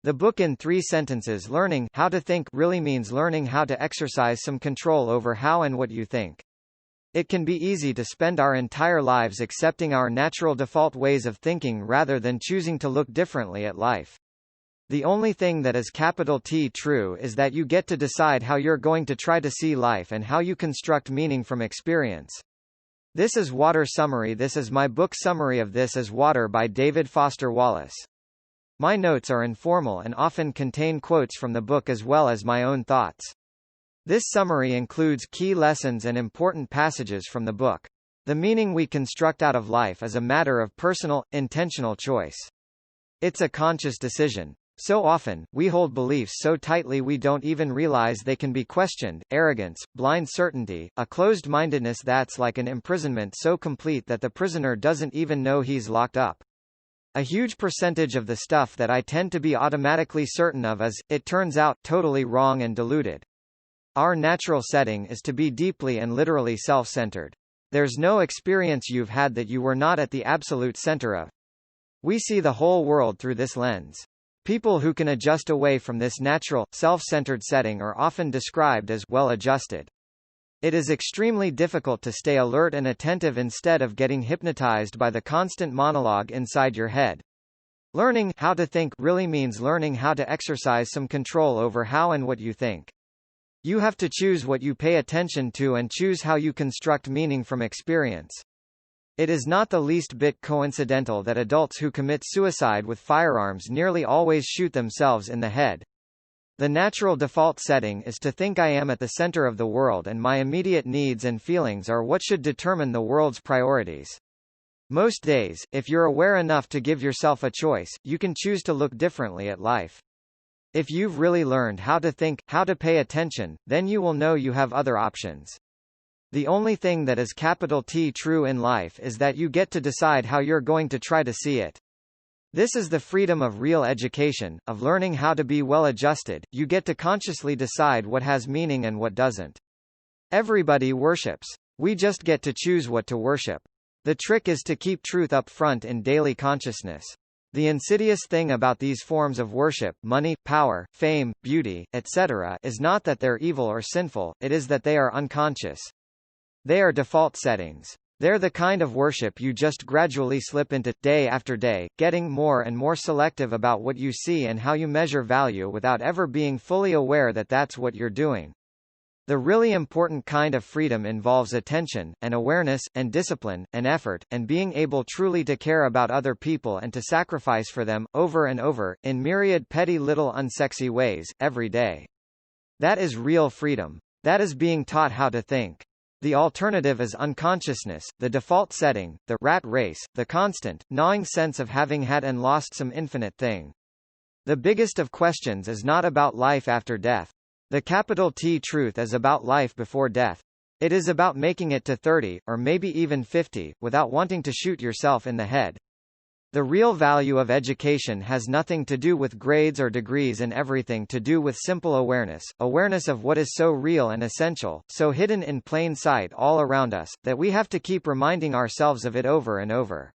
The book in 3 sentences. Learning how to think really means learning how to exercise some control over how and what you think. It can be easy to spend our entire lives accepting our natural default ways of thinking rather than choosing to look differently at life. The only thing that is capital T true is that you get to decide how you're going to try to see life and how you construct meaning from experience. This is Water Summary. This is my book summary of This is Water by David Foster Wallace. My notes are informal and often contain quotes from the book as well as my own thoughts. This summary includes key lessons and important passages from the book. The meaning we construct out of life is a matter of personal, intentional choice. It's a conscious decision. So often, we hold beliefs so tightly we don't even realize they can be questioned. Arrogance, blind certainty, a closed-mindedness that's like an imprisonment so complete that the prisoner doesn't even know he's locked up. A huge percentage of the stuff that I tend to be automatically certain of is, it turns out, totally wrong and deluded. Our natural setting is to be deeply and literally self-centered. There's no experience you've had that you were not at the absolute center of. We see the whole world through this lens. People who can adjust away from this natural, self-centered setting are often described as well-adjusted. It is extremely difficult to stay alert and attentive instead of getting hypnotized by the constant monologue inside your head. Learning how to think really means learning how to exercise some control over how and what you think. You have to choose what you pay attention to and choose how you construct meaning from experience. It is not the least bit coincidental that adults who commit suicide with firearms nearly always shoot themselves in the head. The natural default setting is to think I am at the center of the world and my immediate needs and feelings are what should determine the world's priorities. Most days, if you're aware enough to give yourself a choice, you can choose to look differently at life. If you've really learned how to think, how to pay attention, then you will know you have other options. The only thing that is capital T true in life is that you get to decide how you're going to try to see it. This is the freedom of real education, of learning how to be well-adjusted. You get to consciously decide what has meaning and what doesn't. Everybody worships. We just get to choose what to worship. The trick is to keep truth up front in daily consciousness. The insidious thing about these forms of worship, money, power, fame, beauty, etc., is not that they're evil or sinful, it is that they are unconscious. They are default settings. They're the kind of worship you just gradually slip into, day after day, getting more and more selective about what you see and how you measure value without ever being fully aware that that's what you're doing. The really important kind of freedom involves attention, and awareness, and discipline, and effort, and being able truly to care about other people and to sacrifice for them, over and over, in myriad petty little unsexy ways, every day. That is real freedom. That is being taught how to think. The alternative is unconsciousness, the default setting, the rat race, the constant, gnawing sense of having had and lost some infinite thing. The biggest of questions is not about life after death. The capital T truth is about life before death. It is about making it to 30, or maybe even 50, without wanting to shoot yourself in the head. The real value of education has nothing to do with grades or degrees and everything to do with simple awareness, awareness of what is so real and essential, so hidden in plain sight all around us, that we have to keep reminding ourselves of it over and over.